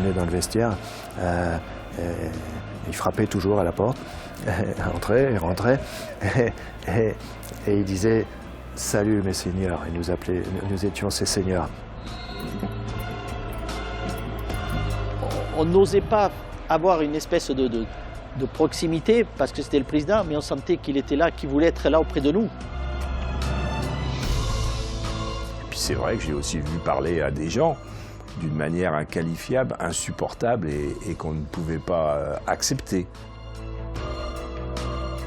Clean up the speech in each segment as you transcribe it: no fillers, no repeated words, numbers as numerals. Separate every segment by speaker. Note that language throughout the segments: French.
Speaker 1: venait dans le vestiaire, il frappait toujours à la porte, il rentrait, et il disait « Salut mes seigneurs », il nous appelait, nous étions ses seigneurs.
Speaker 2: On n'osait pas avoir une espèce de proximité parce que c'était le président, mais on sentait qu'il était là, qu'il voulait être là auprès de nous.
Speaker 3: Et puis c'est vrai que j'ai aussi vu parler à des gens d'une manière inqualifiable, insupportable et qu'on ne pouvait pas accepter.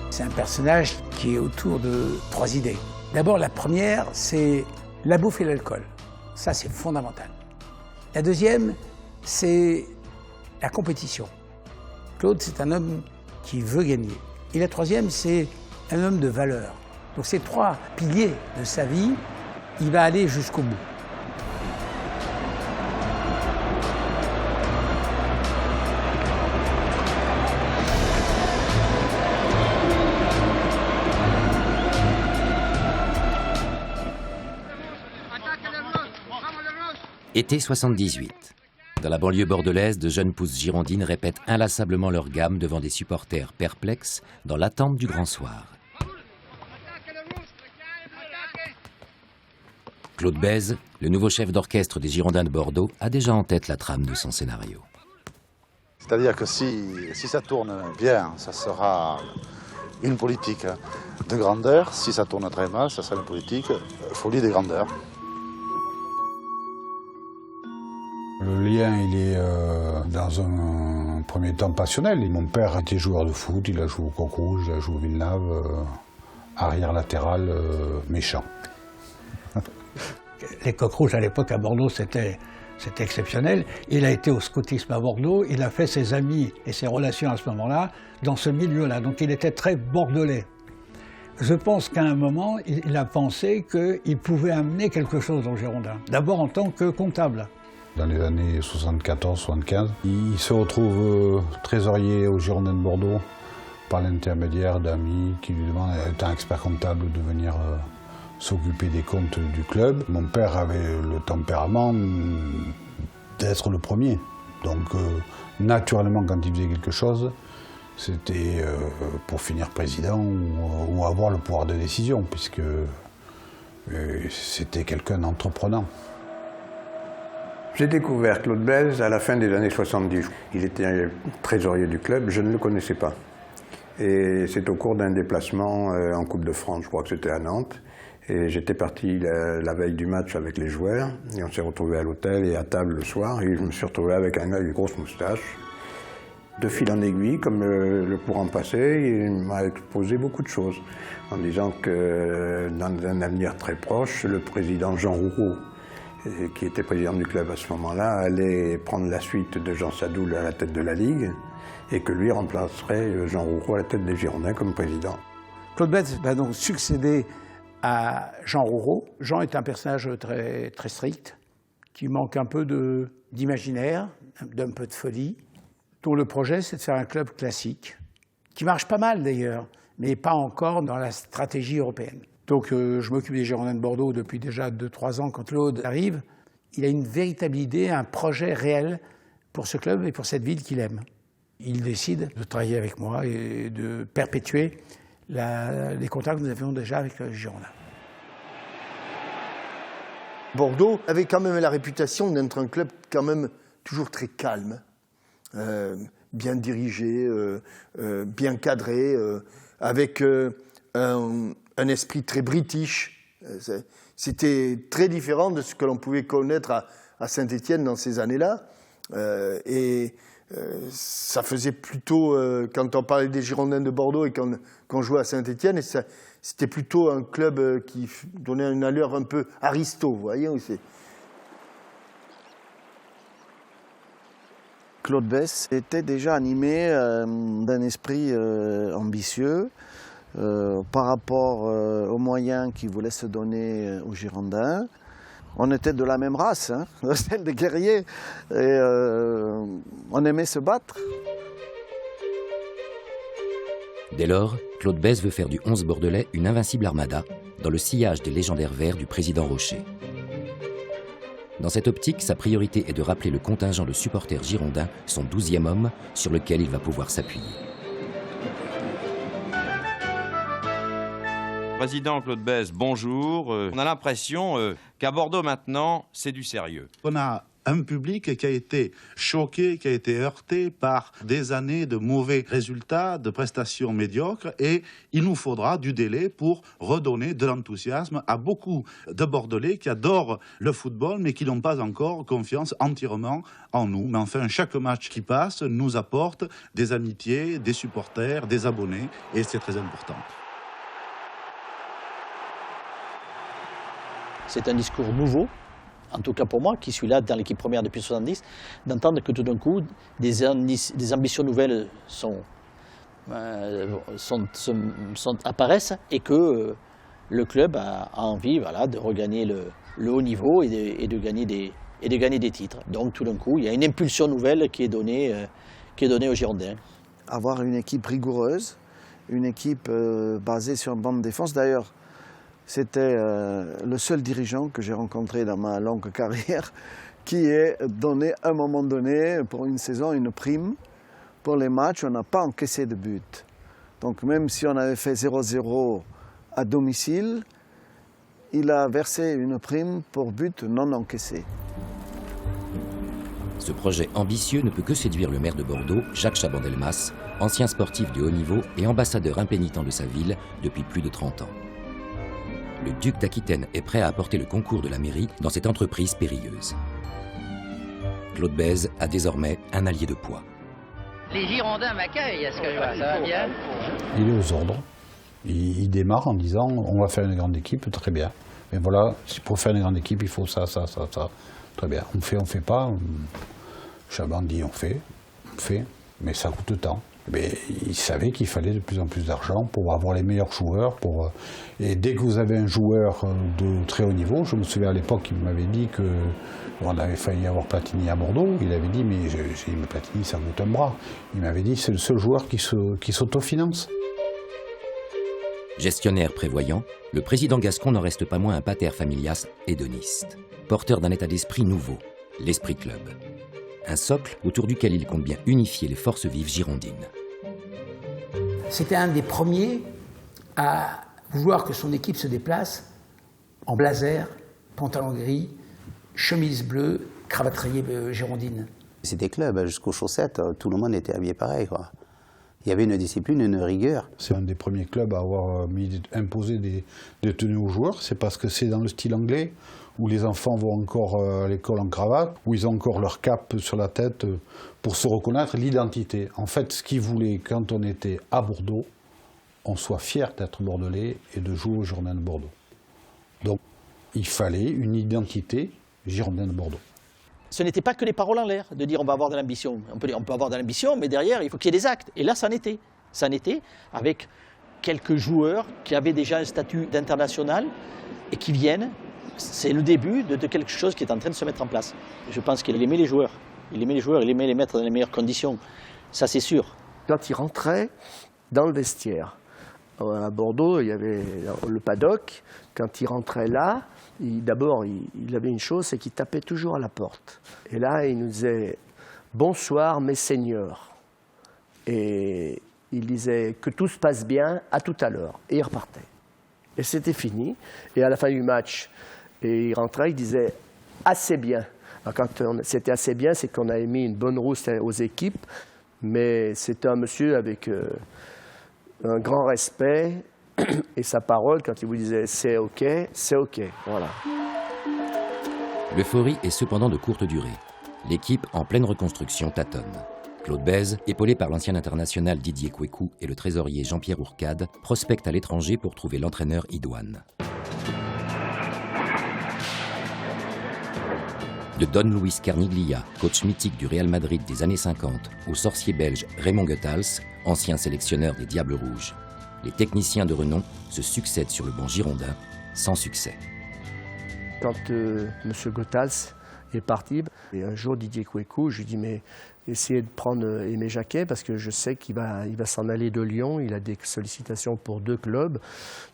Speaker 4: C'est un personnage qui est autour de 3 idées. D'abord, la première, c'est la bouffe et l'alcool. Ça, c'est fondamental. La deuxième, c'est la compétition. Claude, c'est un homme qui veut gagner. Et la troisième, c'est un homme de valeur. Donc ces 3 piliers de sa vie, il va aller jusqu'au bout.
Speaker 5: Été 78. Dans la banlieue bordelaise, de jeunes pousses girondines répètent inlassablement leur gamme devant des supporters perplexes dans l'attente du grand soir. Claude Bèze, le nouveau chef d'orchestre des Girondins de Bordeaux, a déjà en tête la trame de son scénario.
Speaker 6: C'est-à-dire que si ça tourne bien, ça sera une politique de grandeur. Si ça tourne très mal, ça sera une politique folie des grandeurs.
Speaker 7: Le lien, il est dans un premier temps passionnel. Et mon père était joueur de foot, il a joué au Coq Rouge, il a joué au Villeneuve, arrière latéral méchant.
Speaker 4: Les Coqs Rouges à l'époque à Bordeaux, c'était exceptionnel. Il a été au scoutisme à Bordeaux, il a fait ses amis et ses relations à ce moment-là dans ce milieu-là. Donc il était très bordelais. Je pense qu'à un moment, il a pensé qu'il pouvait amener quelque chose aux Girondins. D'abord en tant que comptable.
Speaker 7: Dans les années 74-75, il se retrouve trésorier aux Girondins de Bordeaux par l'intermédiaire d'amis qui lui demandent, étant expert comptable, de venir s'occuper des comptes du club. Mon père avait le tempérament d'être le premier. Donc naturellement, quand il faisait quelque chose, c'était pour finir président ou avoir le pouvoir de décision, puisque c'était quelqu'un d'entreprenant.
Speaker 8: J'ai découvert Claude Bèze à la fin des années 70. Il était trésorier du club, je ne le connaissais pas. Et c'est au cours d'un déplacement en Coupe de France, je crois que c'était à Nantes. Et j'étais parti la veille du match avec les joueurs. Et on s'est retrouvés à l'hôtel et à table le soir. Et je me suis retrouvé avec un gars avec une grosse moustache. De fil en aiguille, comme le courant passait, il m'a exposé beaucoup de choses. En disant que dans un avenir très proche, le président Jean Roureau, qui était président du club à ce moment-là, allait prendre la suite de Jean Sadoul à la tête de la Ligue et que lui remplacerait Jean Roureau à la tête des Girondins comme président.
Speaker 4: Claude Bèze va donc succéder à Jean Roureau. Jean est un personnage très, très strict, qui manque un peu d'imaginaire, d'un peu de folie, dont le projet c'est de faire un club classique, qui marche pas mal d'ailleurs, mais pas encore dans la stratégie européenne. Donc je m'occupe des Girondins de Bordeaux depuis déjà 2-3 ans quand Claude arrive. Il a une véritable idée, un projet réel pour ce club et pour cette ville qu'il aime. Il décide de travailler avec moi et de perpétuer les contacts que nous avions déjà avec les Girondins.
Speaker 9: Bordeaux avait quand même la réputation d'être un club quand même toujours très calme, bien dirigé, bien cadré, avec un esprit très british. C'était très différent de ce que l'on pouvait connaître à Saint-Étienne dans ces années-là. Ça faisait plutôt, quand on parlait des Girondins de Bordeaux et qu'on jouait à Saint-Étienne, c'était plutôt un club qui donnait une allure un peu aristo, vous voyez. Claude Bèze était déjà animé d'un esprit ambitieux par rapport aux moyens qu'il voulait se donner aux Girondins. On était de la même race, hein, celle des guerriers, et on aimait se battre.
Speaker 5: Dès lors, Claude Bèze veut faire du 11 bordelais une invincible armada dans le sillage des légendaires verts du président Rocher. Dans cette optique, sa priorité est de rappeler le contingent de supporters girondins, son 12e homme, sur lequel il va pouvoir s'appuyer.
Speaker 10: Président Claude Bèze, bonjour. On a l'impression qu'à Bordeaux maintenant, c'est du sérieux.
Speaker 11: On a un public qui a été choqué, qui a été heurté par des années de mauvais résultats, de prestations médiocres, et il nous faudra du délai pour redonner de l'enthousiasme à beaucoup de Bordelais qui adorent le football mais qui n'ont pas encore confiance entièrement en nous. Mais enfin, chaque match qui passe nous apporte des amitiés, des supporters, des abonnés, et c'est très important.
Speaker 2: C'est un discours nouveau, en tout cas pour moi, qui suis là dans l'équipe première depuis 70, d'entendre que tout d'un coup, des ambitions nouvelles apparaissent et que le club a envie de regagner le haut niveau et de gagner des titres. Donc tout d'un coup, il y a une impulsion nouvelle qui est donnée aux Girondins.
Speaker 1: Avoir une équipe rigoureuse, une équipe basée sur une bande de défense. D'ailleurs, c'était le seul dirigeant que j'ai rencontré dans ma longue carrière qui ait donné à un moment donné, pour une saison, une prime. Pour les matchs, on n'a pas encaissé de but. Donc même si on avait fait 0-0 à domicile, il a versé une prime pour but non encaissé.
Speaker 5: Ce projet ambitieux ne peut que séduire le maire de Bordeaux, Jacques Chaban-Delmas, ancien sportif de haut niveau et ambassadeur impénitent de sa ville depuis plus de 30 ans. Le duc d'Aquitaine est prêt à apporter le concours de la mairie dans cette entreprise périlleuse. Claude Bèze a désormais un allié de poids.
Speaker 12: Les Girondins m'accueillent, est-ce que je vois, ça va bien?
Speaker 7: Il est aux ordres. Il démarre en disant on va faire une grande équipe, très bien. Mais voilà, pour faire une grande équipe, il faut ça. Très bien. On fait pas. Chaban dit on fait, mais ça coûte temps. Mais il savait qu'il fallait de plus en plus d'argent pour avoir les meilleurs joueurs. Et dès que vous avez un joueur de très haut niveau, je me souviens à l'époque, il m'avait dit qu'on avait failli avoir Platini à Bordeaux. Il avait dit, mais Platini, ça coûte un bras. Il m'avait dit, c'est le seul joueur qui s'autofinance.
Speaker 5: Gestionnaire prévoyant, le président gascon n'en reste pas moins un pater familias hédoniste, porteur d'un état d'esprit nouveau, l'esprit club. Un socle autour duquel il compte bien unifier les forces vives girondines.
Speaker 4: C'était un des premiers à vouloir que son équipe se déplace en blazer, pantalon gris, chemise bleue, cravate rayée girondine.
Speaker 13: C'était club, jusqu'aux chaussettes, tout le monde était habillé pareil, quoi. Il y avait une discipline, une rigueur.
Speaker 7: C'est un des premiers clubs à avoir imposé des tenues aux joueurs. C'est parce que c'est dans le style anglais, où les enfants vont encore à l'école en cravate, où ils ont encore leur cape sur la tête pour se reconnaître, l'identité. En fait, ce qu'ils voulaient, quand on était à Bordeaux, on soit fier d'être bordelais et de jouer au Girondins de Bordeaux. Donc, il fallait une identité Girondins de Bordeaux.
Speaker 2: Ce n'était pas que les paroles en l'air, de dire on va avoir de l'ambition. On peut avoir de l'ambition, mais derrière, il faut qu'il y ait des actes. Et là, ça en était. Ça en était avec quelques joueurs qui avaient déjà un statut d'international et qui viennent. C'est le début de quelque chose qui est en train de se mettre en place. Je pense qu'il aimait les joueurs. Il aimait les mettre dans les meilleures conditions. Ça, c'est sûr.
Speaker 9: Quand il rentrait dans le vestiaire, à Bordeaux, il y avait le paddock. Quand il rentrait là, d'abord, il avait une chose, c'est qu'il tapait toujours à la porte. Et là, il nous disait « Bonsoir, mes seigneurs ». Et il disait « Que tout se passe bien, à tout à l'heure ». Et il repartait. Et c'était fini. Et à la fin du match, et il rentrait, il disait « Assez bien ». Alors, quand c'était assez bien, c'est qu'on avait mis une bonne rousse aux équipes. Mais c'était un monsieur avec un grand respect. Et sa parole, quand il vous disait « c'est OK », voilà.
Speaker 5: L'euphorie est cependant de courte durée. L'équipe, en pleine reconstruction, tâtonne. Claude Bèze, épaulé par l'ancien international Didier Kouékou et le trésorier Jean-Pierre Ourcade, prospecte à l'étranger pour trouver l'entraîneur idoine. De Don Luis Carniglia, coach mythique du Real Madrid des années 50, au sorcier belge Raymond Goethals, ancien sélectionneur des Diables Rouges. Les techniciens de renom se succèdent sur le banc girondin, sans succès.
Speaker 9: Quand M. Goethals est parti, et un jour Didier Kouékou, je lui dis « Mais
Speaker 14: essayer de prendre Aimé Jacquet parce que je sais qu'il va s'en aller de Lyon. Il a des sollicitations pour 2 clubs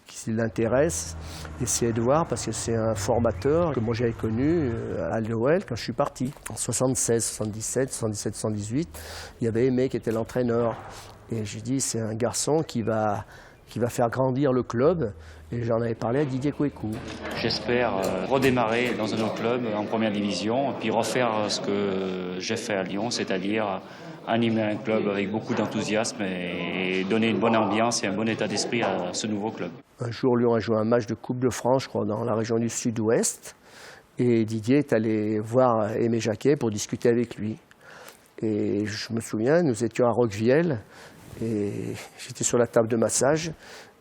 Speaker 14: qui l'intéressent. Essayer de voir parce que c'est un formateur que moi j'avais connu à l'OL quand je suis parti. En 76, 77, 77, 78, il y avait Aimé qui était l'entraîneur. Et j'ai dit c'est un garçon qui va faire grandir le club. Et j'en avais parlé à Didier Kouékou.
Speaker 15: J'espère redémarrer dans un autre club en première division, puis refaire ce que j'ai fait à Lyon, c'est-à-dire animer un club avec beaucoup d'enthousiasme et donner une bonne ambiance et un bon état d'esprit à ce nouveau club.
Speaker 14: Un jour, Lyon a joué un match de Coupe de France, je crois, dans la région du Sud-Ouest. Et Didier est allé voir Aimé Jacquet pour discuter avec lui. Et je me souviens, nous étions à Roquevielle et j'étais sur la table de massage.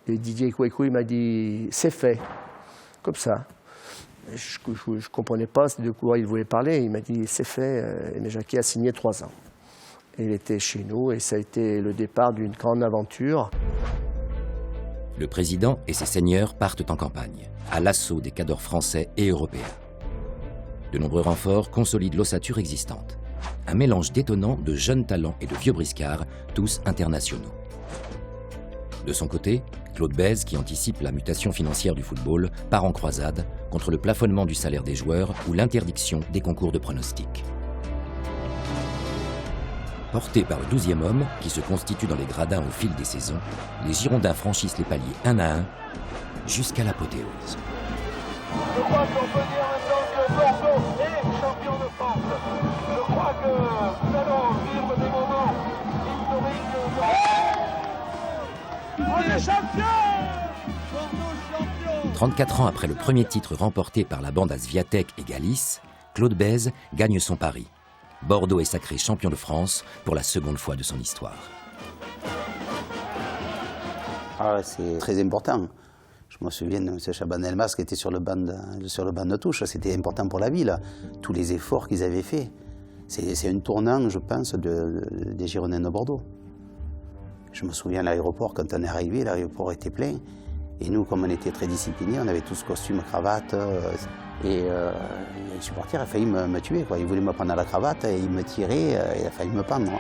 Speaker 14: Et Didier Kouékou, il m'a dit « c'est fait », comme ça. Je ne comprenais pas de quoi il voulait parler. Il m'a dit « c'est fait », Aimé Jacquet a signé 3 ans. Et il était chez nous et ça a été le départ d'une grande aventure.
Speaker 5: Le président et ses seigneurs partent en campagne, à l'assaut des cadors français et européens. De nombreux renforts consolident l'ossature existante. Un mélange détonnant de jeunes talents et de vieux briscards, tous internationaux. De son côté, Claude Bèze, qui anticipe la mutation financière du football, part en croisade contre le plafonnement du salaire des joueurs ou l'interdiction des concours de pronostics. Portés par le 12e homme, qui se constitue dans les gradins au fil des saisons, les Girondins franchissent les paliers un à un, jusqu'à l'apothéose.
Speaker 16: Je crois qu'on peut dire maintenant que Bordeaux est champion de France. Je crois que nous allons vivre des moments historiques. On est champion! Bordeaux champion!
Speaker 5: 34 ans après le premier titre remporté par la bande à Sviatek et Galis, Claude Bèze gagne son pari. Bordeaux est sacré champion de France pour la seconde fois de son histoire.
Speaker 13: C'est très important. Je me souviens de M. Chaban-Delmas qui était sur le banc de touche. C'était important pour la ville, tous les efforts qu'ils avaient faits. C'est un tournant, je pense, des Girondins de Bordeaux. Je me souviens à l'aéroport, quand on est arrivé, l'aéroport était plein. Et nous, comme on était très disciplinés, on avait tous costume, cravate. Et le supporter a failli me tuer, quoi. Il voulait me prendre à la cravate, et il me tirait, il a failli me pendre.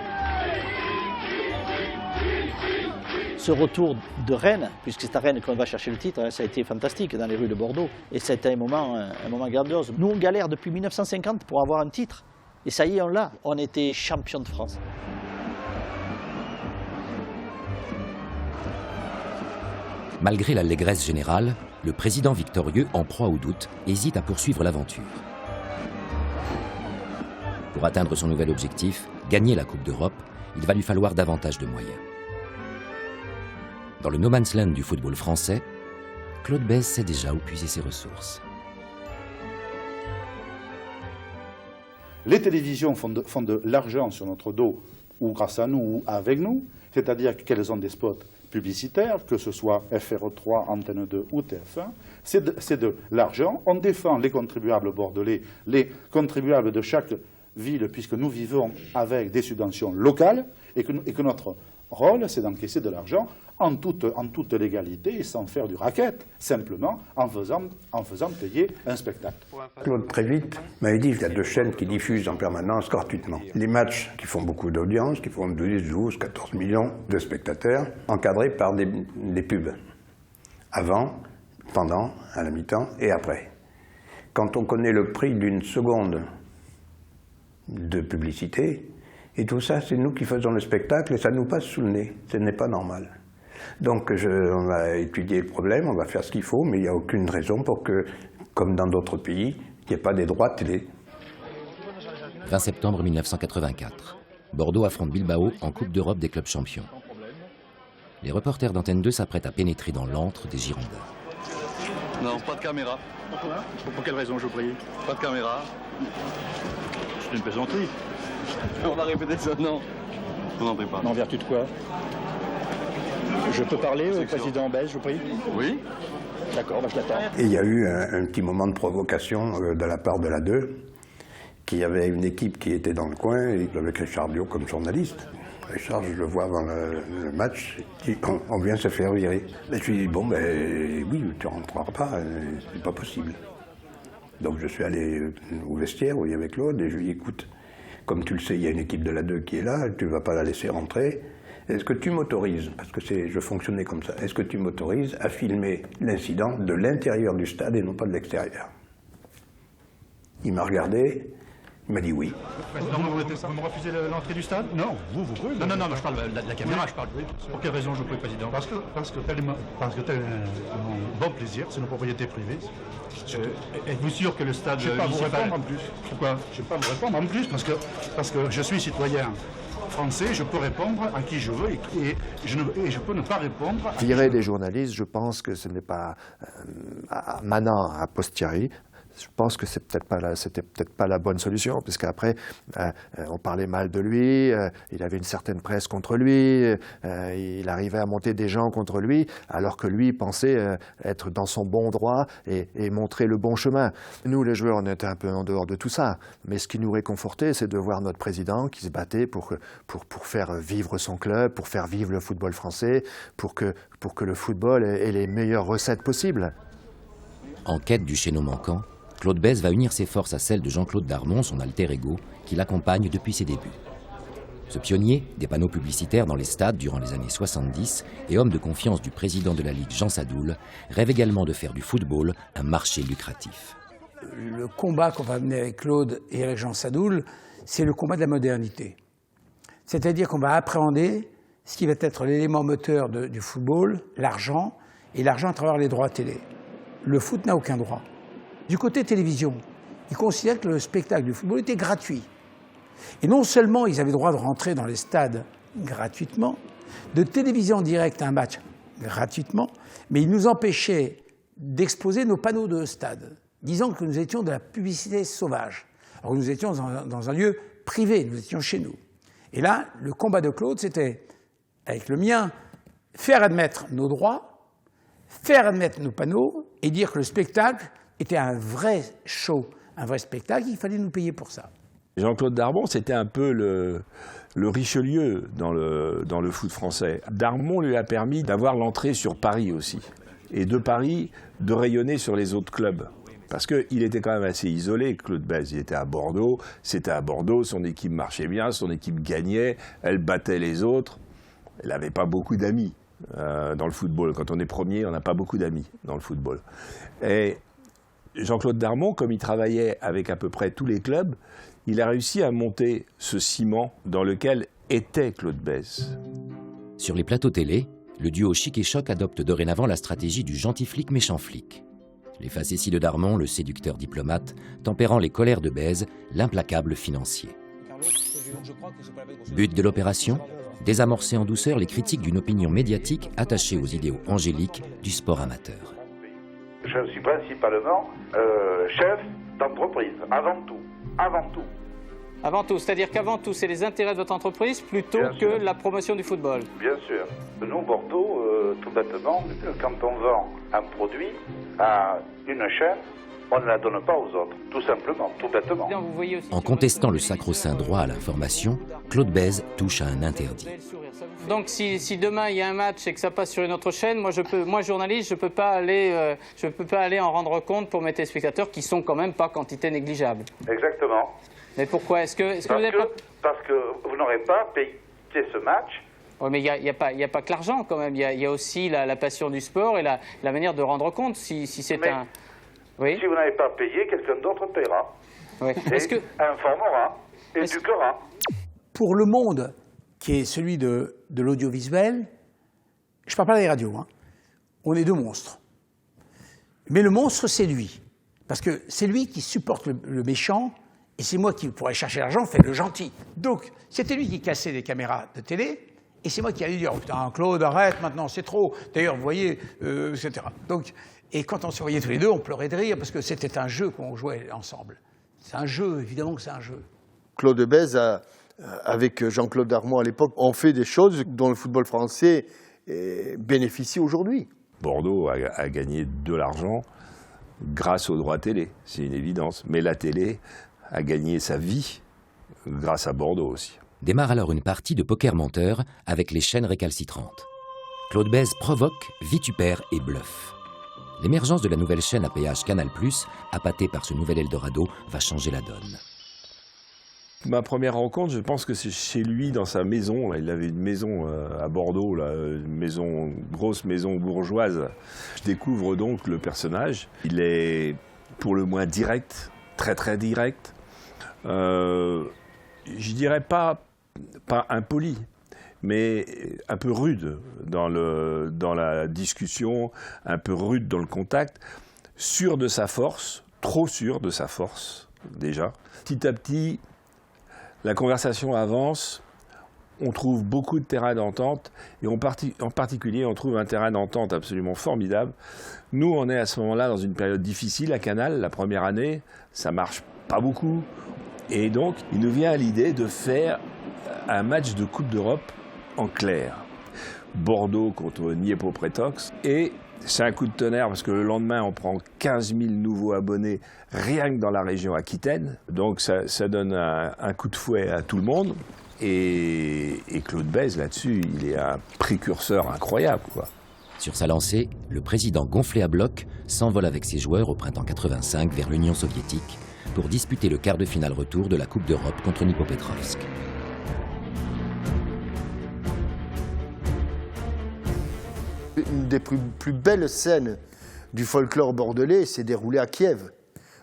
Speaker 2: Ce retour de Rennes, puisque c'est à Rennes qu'on va chercher le titre, ça a été fantastique dans les rues de Bordeaux. Et c'était un moment grandiose. Nous, on galère depuis 1950 pour avoir un titre. Et ça y est, on l'a. On était champion de France.
Speaker 5: Malgré l'allégresse générale, le président victorieux, en proie au doute, hésite à poursuivre l'aventure. Pour atteindre son nouvel objectif, gagner la Coupe d'Europe, il va lui falloir davantage de moyens. Dans le no man's land du football français, Claude Bèze sait déjà où puiser ses ressources.
Speaker 11: Les télévisions font de l'argent sur notre dos, ou grâce à nous, ou avec nous, c'est-à-dire qu'elles ont des spots publicitaires, que ce soit FR3, Antenne 2 ou TF1, c'est de l'argent. On défend les contribuables bordelais, les contribuables de chaque ville, puisque nous vivons avec des subventions locales, et que notre rôle, c'est d'encaisser de l'argent en toute légalité et sans faire du racket, simplement en faisant payer un spectacle.
Speaker 8: Claude, très vite, m'avait dit qu'il y a 2 chaînes qui diffusent en permanence gratuitement. Les matchs qui font beaucoup d'audience, qui font 12, 12, 14 millions de spectateurs, encadrés par des pubs. Avant, pendant, à la mi-temps et après. Quand on connaît le prix d'une seconde de publicité, et tout ça, c'est nous qui faisons le spectacle et ça nous passe sous le nez. Ce n'est pas normal. Donc on va étudier le problème, on va faire ce qu'il faut, mais il n'y a aucune raison pour que, comme dans d'autres pays, il n'y ait pas des droits télé.
Speaker 5: 20 septembre 1984. Bordeaux affronte Bilbao en Coupe d'Europe des clubs champions. Les reporters d'Antenne 2 s'apprêtent à pénétrer dans l'antre des Girondins.
Speaker 17: Non, pas de caméra. Pour quelle raison, je vous prie? Pas de caméra. C'est une plaisanterie. On va répéter ça, non. Vous n'entrez pas. En vertu de quoi? Je peux parler au président Bèze, je vous prie? Oui. D'accord, je l'attends.
Speaker 8: Et il y a eu un petit moment de provocation de la part de la 2, qui avait une équipe qui était dans le coin, et avec Richard Bio comme journaliste. Richard, je le vois avant le match, il dit, on vient se faire virer. Et je lui dis, bon, ben oui, tu ne rentreras pas, c'est pas possible. Donc je suis allé au vestiaire où il y avait Claude, et je lui dis, écoute, comme tu le sais, il y a une équipe de la 2 qui est là, tu ne vas pas la laisser rentrer. Est-ce que tu m'autorises, parce que je fonctionnais comme ça, est-ce que tu m'autorises à filmer l'incident de l'intérieur du stade et non pas de l'extérieur? Il m'a regardé, il m'a dit oui.
Speaker 17: Président, vous me refusez l'entrée du stade? Non, vous pouvez. Non, je parle de la caméra, je parle. Pour quelle raison je pouvez, Président? Parce que tel est mon bon plaisir, c'est nos propriétés privées. Êtes-vous sûr que le stade... Je ne vais pas vous répondre en plus. Pourquoi? Je ne vais pas vous répondre en plus, parce que je suis citoyen français, je peux répondre à qui je veux et je peux ne pas répondre.
Speaker 18: Virer des journalistes, je pense que ce n'est pas maintenant a posteriori. Je pense que c'était peut-être pas la bonne solution, puisqu'après, on parlait mal de lui, il avait une certaine presse contre lui, il arrivait à monter des gens contre lui, alors que lui pensait être dans son bon droit et montrer le bon chemin. Nous, les joueurs, on était un peu en dehors de tout ça, mais ce qui nous réconfortait, c'est de voir notre président qui se battait pour faire vivre son club, pour faire vivre le football français, pour que le football ait les meilleures recettes possibles.
Speaker 5: En quête du chaînon manquant, Claude Bèze va unir ses forces à celles de Jean-Claude Darmon, son alter ego, qui l'accompagne depuis ses débuts. Ce pionnier des panneaux publicitaires dans les stades durant les années 70 et homme de confiance du président de la Ligue, Jean Sadoul, rêve également de faire du football un marché lucratif.
Speaker 4: Le combat qu'on va mener avec Claude et avec Jean Sadoul, c'est le combat de la modernité. C'est-à-dire qu'on va appréhender ce qui va être l'élément moteur du football, l'argent, et l'argent à travers les droits télé. Le foot n'a aucun droit. Du côté télévision, ils considèrent que le spectacle du football était gratuit. Et non seulement ils avaient le droit de rentrer dans les stades gratuitement, de télévision en direct à un match gratuitement, mais ils nous empêchaient d'exposer nos panneaux de stade, disant que nous étions de la publicité sauvage. Alors nous étions dans un lieu privé, nous étions chez nous. Et là, le combat de Claude, c'était, avec le mien, faire admettre nos droits, faire admettre nos panneaux et dire que le spectacle était un vrai show, un vrai spectacle, il fallait nous payer pour ça.
Speaker 3: Jean-Claude Darmon, c'était un peu le Richelieu dans le foot français. Darmon lui a permis d'avoir l'entrée sur Paris aussi, et de Paris de rayonner sur les autres clubs. Parce qu'il était quand même assez isolé, Claude Bèze. Il était à Bordeaux, c'était à Bordeaux, son équipe marchait bien, son équipe gagnait, elle battait les autres. Elle n'avait pas beaucoup d'amis dans le football. Quand on est premier, on n'a pas beaucoup d'amis dans le football. Et Jean-Claude Darmon, comme il travaillait avec à peu près tous les clubs, il a réussi à monter ce ciment dans lequel était Claude Bèze.
Speaker 5: Sur les plateaux télé, le duo Chic et Choc adopte dorénavant la stratégie du gentil flic méchant flic. Les facéties de Darmon, le séducteur diplomate, tempérant les colères de Bèze, l'implacable financier. But de l'opération, désamorcer en douceur les critiques d'une opinion médiatique attachée aux idéaux angéliques du sport amateur.
Speaker 19: Je suis principalement chef d'entreprise, avant tout. Avant tout.
Speaker 20: Avant tout, c'est-à-dire qu'avant tout, c'est les intérêts de votre entreprise plutôt que la promotion du football.
Speaker 19: Bien sûr. Nous, Bordeaux, tout bêtement, quand on vend un produit à une chaîne, on ne la donne pas aux autres, tout simplement, tout bêtement.
Speaker 5: En contestant le sacro-saint droit à l'information, Claude Bèze touche à un interdit.
Speaker 20: Donc si demain il y a un match et que ça passe sur une autre chaîne, moi journaliste, je peux pas aller en rendre compte pour mes téléspectateurs qui sont quand même pas quantité négligeable.
Speaker 19: Exactement.
Speaker 20: Mais pourquoi? Est-ce que vous n'avez pas...
Speaker 19: Parce que vous n'aurez pas payé ce match.
Speaker 20: Oui, mais il n'y a pas que l'argent quand même. Il y a aussi la passion du sport et la manière de rendre compte. Si c'est un... Oui.
Speaker 19: Si vous n'avez pas payé, quelqu'un d'autre paiera.
Speaker 20: Oui.
Speaker 19: Et informera, éduquera.
Speaker 4: Pour le monde qui est celui de l'audiovisuel, je ne parle pas des radios, hein, on est deux monstres. Mais le monstre, c'est lui. Parce que c'est lui qui supporte le méchant, et c'est moi qui pourrais chercher l'argent, fait le gentil. Donc, c'était lui qui cassait les caméras de télé, et c'est moi qui allais dire « Oh putain, Claude, arrête maintenant, c'est trop. D'ailleurs, vous voyez, etc. » Donc, et quand on se voyait tous les deux, on pleurait de rire, parce que c'était un jeu qu'on jouait ensemble. C'est un jeu, évidemment que c'est un jeu.
Speaker 9: Claude Bèze, avec Jean-Claude Darmon à l'époque, ont fait des choses dont le football français bénéficie aujourd'hui.
Speaker 3: Bordeaux a gagné de l'argent grâce aux droits télé, c'est une évidence. Mais la télé a gagné sa vie grâce à Bordeaux aussi.
Speaker 5: Démarre alors une partie de poker menteur avec les chaînes récalcitrantes. Claude Bèze provoque, vitupère et bluffe. L'émergence de la nouvelle chaîne à péage Canal+, appâtée par ce nouvel Eldorado, va changer la donne.
Speaker 3: Ma première rencontre, je pense que c'est chez lui, dans sa maison. Là, il avait une maison à Bordeaux, là, grosse maison bourgeoise. Je découvre donc le personnage. Il est pour le moins direct, très très direct. Je dirais pas impoli, mais un peu rude dans la discussion, un peu rude dans le contact, sûr de sa force, trop sûr de sa force déjà. Petit à petit, la conversation avance, on trouve beaucoup de terrain d'entente, et en particulier, on trouve un terrain d'entente absolument formidable. Nous, on est à ce moment-là dans une période difficile à Canal, la première année, ça marche pas beaucoup, et donc il nous vient à l'idée de faire un match de Coupe d'Europe en clair. Bordeaux contre Dniepropetrovsk, et c'est un coup de tonnerre parce que le lendemain, on prend 15 000 nouveaux abonnés rien que dans la région Aquitaine. Donc ça donne un coup de fouet à tout le monde. Et Claude Bèze, là-dessus, il est un précurseur incroyable, quoi.
Speaker 5: Sur sa lancée, le président gonflé à bloc s'envole avec ses joueurs au printemps 85 vers l'Union soviétique pour disputer le quart de finale retour de la Coupe d'Europe contre Dniepropetrovsk.
Speaker 9: Une des plus belles scènes du folklore bordelais s'est déroulée à Kiev,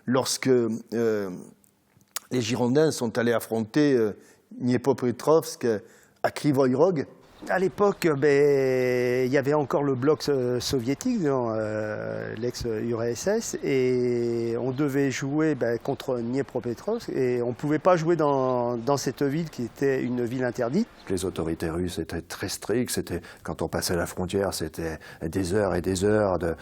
Speaker 9: lorsque les Girondins sont allés affronter Dniepropetrovsk à Krivoy Rog.
Speaker 21: À l'époque, il y avait encore le bloc soviétique dans l'ex-URSS et on devait jouer contre Dniepropetrovsk et on ne pouvait pas jouer dans cette ville qui était une ville interdite.
Speaker 18: Les autorités russes étaient très strictes. Quand on passait la frontière, c'était des heures et des heures de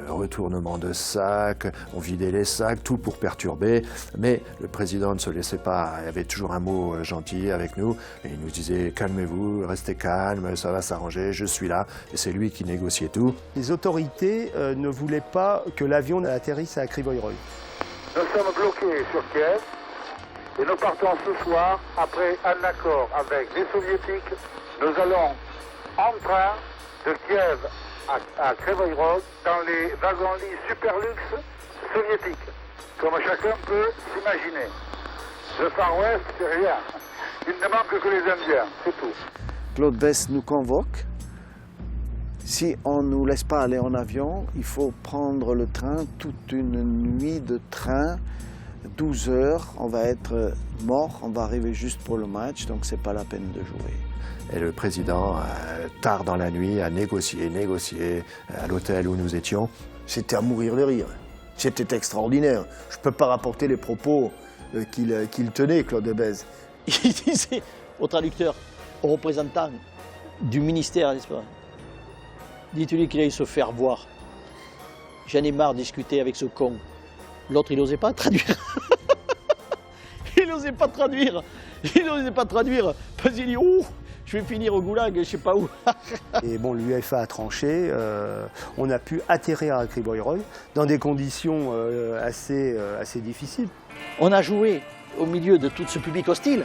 Speaker 18: retournement de sacs. On vidait les sacs, tout pour perturber. Mais le président ne se laissait pas. Il y avait toujours un mot gentil avec nous et il nous disait « calmez-vous ». Restez calme, ça va s'arranger, je suis là. Et c'est lui qui négociait tout.
Speaker 21: Les autorités ne voulaient pas que l'avion atterrisse à Krivoy Rog.
Speaker 16: Nous sommes bloqués sur Kiev et nous partons ce soir après un accord avec les soviétiques. Nous allons en train de Kiev à Krivoy Rog dans les wagons-lits Superlux soviétiques, comme chacun peut s'imaginer. Le Far West, c'est rien. Il ne manque que les Indiens, c'est tout.
Speaker 1: Claude Bèze nous convoque. Si on ne nous laisse pas aller en avion, il faut prendre le train, toute une nuit de train, 12 heures, on va être mort, on va arriver juste pour le match, donc c'est pas la peine de jouer.
Speaker 18: Et le président, tard dans la nuit, a négocié à l'hôtel où nous étions.
Speaker 9: C'était à mourir de rire. C'était extraordinaire. Je ne peux pas rapporter les propos qu'il tenait, Claude Bèze.
Speaker 2: Il disait au traducteur, au représentant du ministère, n'est-ce pas, dites-lui qu'il aille se faire voir. J'en ai marre de discuter avec ce con. L'autre, il n'osait pas traduire. Il n'osait pas traduire. Parce qu'il dit, je vais finir au goulag, je ne sais pas où.
Speaker 21: Et bon, l'UEFA a tranché. On a pu atterrir à Krivoy Rog dans des conditions assez difficiles.
Speaker 2: On a joué au milieu de tout ce public hostile,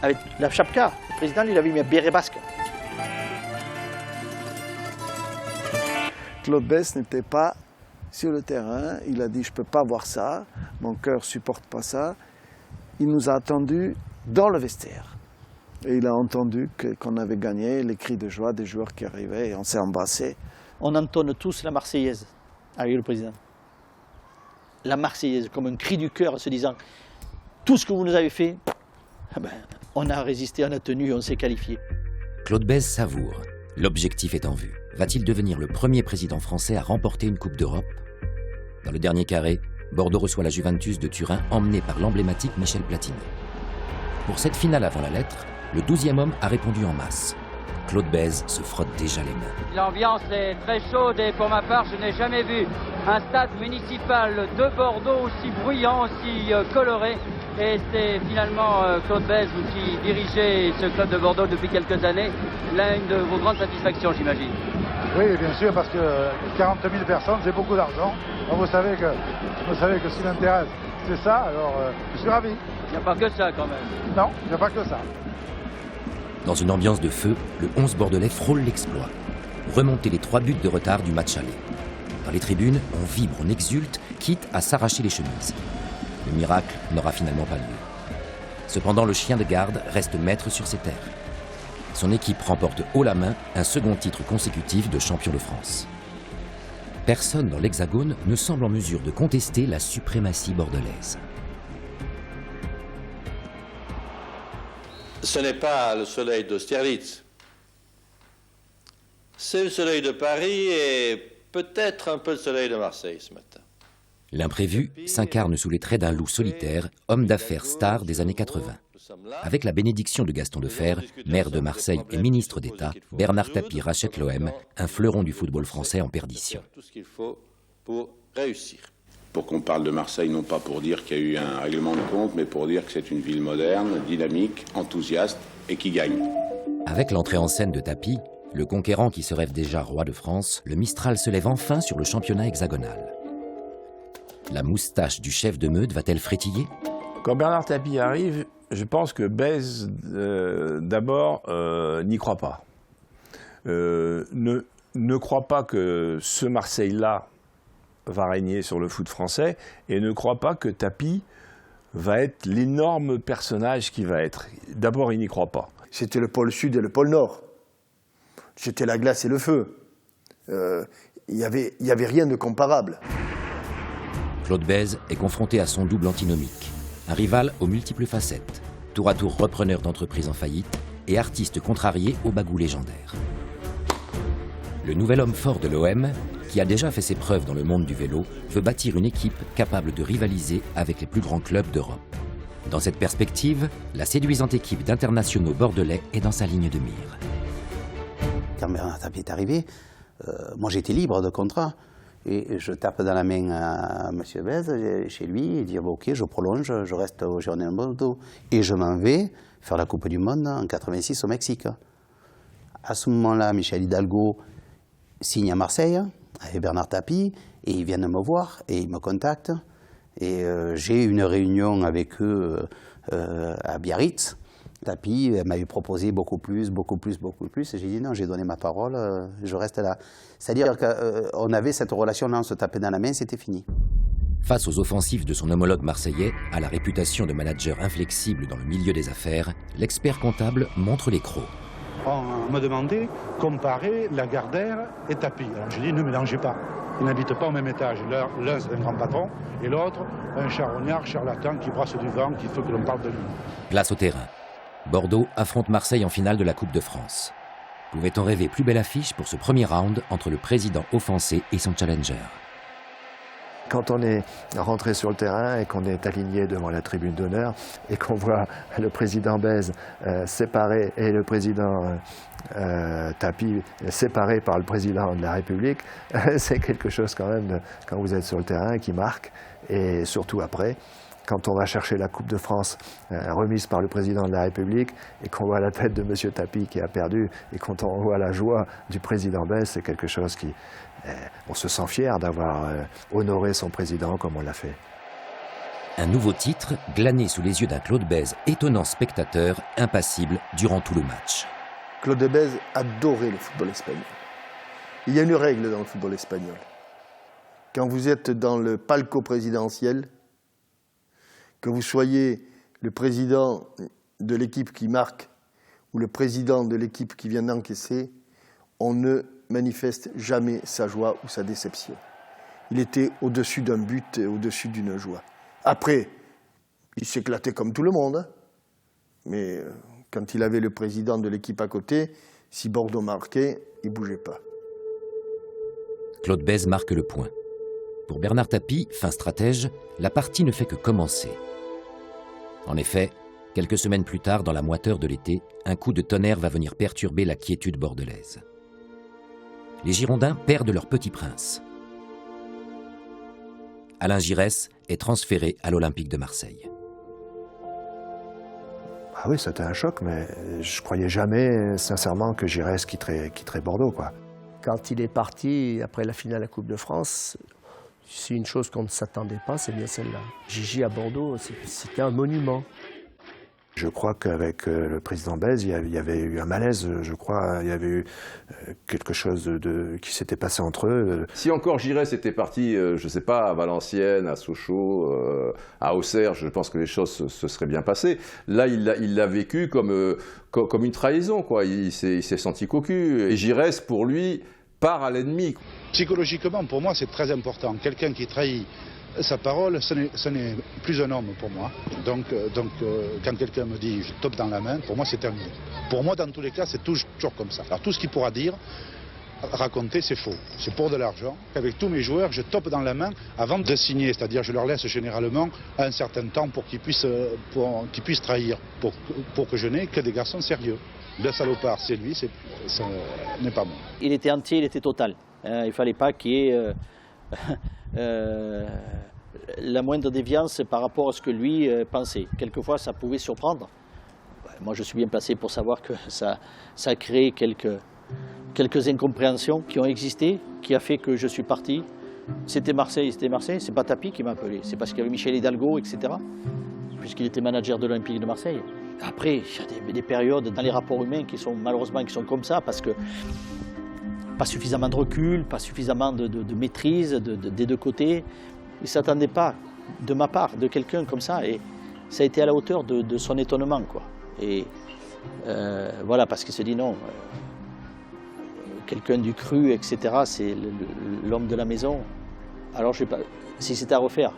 Speaker 2: avec la chapka. Le président, il avait mis un béret basque.
Speaker 1: Claude Bèze n'était pas sur le terrain. Il a dit « je ne peux pas voir ça, mon cœur ne supporte pas ça ». Il nous a attendus dans le vestiaire. Et il a entendu qu'on avait gagné, les cris de joie des joueurs qui arrivaient, et on s'est embrassés.
Speaker 2: On entonne tous la Marseillaise avec le président. La Marseillaise, comme un cri du cœur, se disant « tout ce que vous nous avez fait, on a résisté, on a tenu, on s'est qualifié ».
Speaker 5: Claude Bèze savoure. L'objectif est en vue. Va-t-il devenir le premier président français à remporter une Coupe d'Europe? Dans le dernier carré, Bordeaux reçoit la Juventus de Turin, emmenée par l'emblématique Michel Platini. Pour cette finale avant la lettre, le 12e homme a répondu en masse. Claude Bèze se frotte déjà les mains.
Speaker 12: L'ambiance est très chaude et pour ma part, je n'ai jamais vu un stade municipal de Bordeaux aussi bruyant, aussi coloré. Et c'est finalement Claude Bèze, vous qui dirigez ce club de Bordeaux depuis quelques années, l'une de vos grandes satisfactions, j'imagine.
Speaker 11: Oui, bien sûr, parce que 40 000 personnes, c'est beaucoup d'argent. Vous savez que ce qui m'intéresse, c'est ça, alors je suis ravi.
Speaker 12: Il n'y a pas que ça quand même.
Speaker 11: Non, il n'y a pas que ça.
Speaker 5: Dans une ambiance de feu, le 11 bordelais frôle l'exploit. Remonter les 3 buts de retard du match aller. Dans les tribunes, on vibre, on exulte, quitte à s'arracher les chemises. Le miracle n'aura finalement pas lieu. Cependant, le chien de garde reste maître sur ses terres. Son équipe remporte haut la main un second titre consécutif de champion de France. Personne dans l'Hexagone ne semble en mesure de contester la suprématie bordelaise.
Speaker 6: Ce n'est pas le soleil d'Austerlitz. C'est le soleil de Paris et peut-être un peu le soleil de Marseille ce matin.
Speaker 5: L'imprévu s'incarne sous les traits d'un loup solitaire, homme d'affaires star des années 80. Avec la bénédiction de Gaston Defferre, maire de Marseille et ministre d'État, Bernard Tapie rachète l'OM, un fleuron du football français en perdition.
Speaker 6: Tout ce qu'il faut pour réussir.
Speaker 22: Pour qu'on parle de Marseille, non pas pour dire qu'il y a eu un règlement de compte, mais pour dire que c'est une ville moderne, dynamique, enthousiaste et qui gagne.
Speaker 5: Avec l'entrée en scène de Tapie, le conquérant qui se rêve déjà roi de France, le Mistral se lève enfin sur le championnat hexagonal. La moustache du chef de meute va-t-elle frétiller?
Speaker 3: Quand Bernard Tapie arrive, je pense que Bèze, d'abord, n'y croit pas. Ne croit pas que ce Marseille-là va régner sur le foot français et ne croit pas que Tapie va être l'énorme personnage qu'il va être. D'abord, il n'y croit pas.
Speaker 9: C'était le pôle sud et le pôle nord. C'était la glace et le feu. Il y avait rien de comparable.
Speaker 5: Claude Bèze est confronté à son double antinomique. Un rival aux multiples facettes, tour à tour repreneur d'entreprise en faillite et artiste contrarié au bagou légendaire. Le nouvel homme fort de l'OM, qui a déjà fait ses preuves dans le monde du vélo, veut bâtir une équipe capable de rivaliser avec les plus grands clubs d'Europe. Dans cette perspective, la séduisante équipe d'internationaux bordelais est dans sa ligne de mire.
Speaker 13: Quand Bernard Tapie est arrivé, moi j'étais libre de contrat. Et je tape dans la main à M. Bèze, chez lui, et dire ok, je prolonge, je reste au Girondins de Bordeaux. Et je m'en vais faire la Coupe du Monde en 86 au Mexique. À ce moment-là, Michel Hidalgo signe à Marseille avec Bernard Tapie, et ils viennent me voir et ils me contactent. Et j'ai une réunion avec eux à Biarritz. Tapie m'avait proposé beaucoup plus. Et j'ai dit non, j'ai donné ma parole, je reste là. C'est-à-dire qu'on avait cette relation-là, on se tapait dans la main, c'était fini.
Speaker 5: Face aux offensives de son homologue marseillais, à la réputation de manager inflexible dans le milieu des affaires, l'expert comptable montre les crocs.
Speaker 11: On me demandait comparer Lagardère et Tapie. Alors je dis ne mélangez pas. Ils n'habitent pas au même étage. L'un c'est un grand patron et l'autre un charognard charlatan qui brasse du vent, qui fait que l'on parle de lui.
Speaker 5: Place au terrain. Bordeaux affronte Marseille en finale de la Coupe de France. Pouvait-on rêver plus belle affiche pour ce premier round entre le président offensé et son challenger?
Speaker 18: Quand on est rentré sur le terrain et qu'on est aligné devant la tribune d'honneur et qu'on voit le président Bèze séparé et le président Tapie séparé par le président de la République, c'est quelque chose quand même, quand vous êtes sur le terrain, qui marque. Et surtout après, quand on va chercher la Coupe de France remise par le président de la République et qu'on voit la tête de M. Tapie qui a perdu et quand on voit la joie du président Bèze, c'est quelque chose qui... on se sent fier d'avoir honoré son président comme on l'a fait.
Speaker 5: Un nouveau titre glané sous les yeux d'un Claude Bèze étonnant spectateur, impassible durant tout le match.
Speaker 9: Claude Bèze adorait le football espagnol. Il y a une règle dans le football espagnol. Quand vous êtes dans le palco présidentiel, que vous soyez le président de l'équipe qui marque ou le président de l'équipe qui vient d'encaisser, on ne manifeste jamais sa joie ou sa déception. Il était au-dessus d'un but et au-dessus d'une joie. Après, il s'éclatait comme tout le monde, hein. Mais quand il avait le président de l'équipe à côté, si Bordeaux marquait, il ne bougeait pas.
Speaker 5: Claude Bèze marque le point. Pour Bernard Tapie, fin stratège, la partie ne fait que commencer. En effet, quelques semaines plus tard, dans la moiteur de l'été, un coup de tonnerre va venir perturber la quiétude bordelaise. Les Girondins perdent leur petit prince. Alain Giresse est transféré à l'Olympique de Marseille.
Speaker 18: Ah oui, c'était un choc, mais je croyais jamais, sincèrement, que Giresse quitterait Bordeaux, quoi.
Speaker 14: Quand il est parti, après la finale de la Coupe de France, c'est une chose qu'on ne s'attendait pas, c'est bien celle-là. Gigi à Bordeaux, c'était un monument.
Speaker 18: Je crois qu'avec le président Bèze, il y avait eu un malaise, je crois. Il y avait eu quelque chose qui s'était passé entre eux.
Speaker 3: Si encore Giresse était parti, je ne sais pas, à Valenciennes, à Sochaux, à Auxerre, je pense que les choses se seraient bien passées. Là, il l'a vécu comme une trahison, quoi. Il s'est senti cocu. Et Giresse, pour lui, part à l'ennemi.
Speaker 11: Psychologiquement, pour moi, c'est très important. Quelqu'un qui trahit sa parole, ce n'est plus un homme pour moi. Donc quand quelqu'un me dit « je tope dans la main », pour moi c'est terminé. Pour moi, dans tous les cas, c'est toujours comme ça. Alors tout ce qu'il pourra dire, raconter, c'est faux. C'est pour de l'argent. Avec tous mes joueurs, je tope dans la main avant de signer. C'est-à-dire je leur laisse généralement un certain temps pour qu'ils puissent trahir, pour que je n'ai que des garçons sérieux. Le salopard, c'est lui, ce n'est pas moi.
Speaker 2: Il était entier, il était total. Il ne fallait pas qu'il y ait la moindre déviance par rapport à ce que lui pensait. Quelquefois, ça pouvait surprendre. Moi, je suis bien placé pour savoir que ça a créé quelques incompréhensions qui ont existé, qui a fait que je suis parti. C'était Marseille, c'est pas Tapi qui m'a appelé, c'est parce qu'il y avait Michel Hidalgo, etc., puisqu'il était manager de l'Olympique de Marseille. Après, il y a des périodes dans les rapports humains qui sont malheureusement comme ça, parce que pas suffisamment de recul, pas suffisamment de maîtrise des deux côtés. Il ne s'attendait pas, de ma part, de quelqu'un comme ça, et ça a été à la hauteur de son étonnement, quoi. Et voilà, parce qu'il se dit non, quelqu'un du cru, etc., c'est l'homme de la maison. Alors, je sais pas, si c'était à refaire,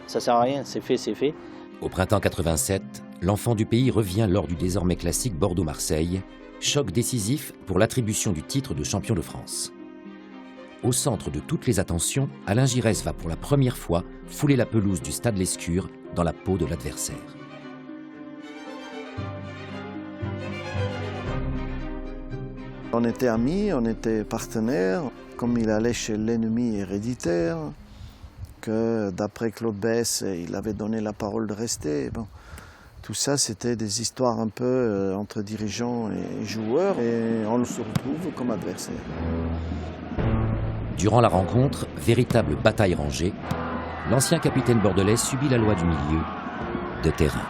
Speaker 2: ça ne sert à rien, c'est fait, c'est fait.
Speaker 5: Au printemps 87, l'enfant du pays revient lors du désormais classique Bordeaux-Marseille, choc décisif pour l'attribution du titre de champion de France. Au centre de toutes les attentions, Alain Giresse va pour la première fois fouler la pelouse du stade Lescure dans la peau de l'adversaire.
Speaker 1: On était amis, on était partenaires. Comme il allait chez l'ennemi héréditaire, que d'après Claude Besse, il avait donné la parole de rester. Bon. Tout ça, c'était des histoires un peu entre dirigeants et joueurs, et on se retrouve comme adversaires.
Speaker 5: Durant la rencontre, véritable bataille rangée, l'ancien capitaine bordelais subit la loi du milieu de terrain.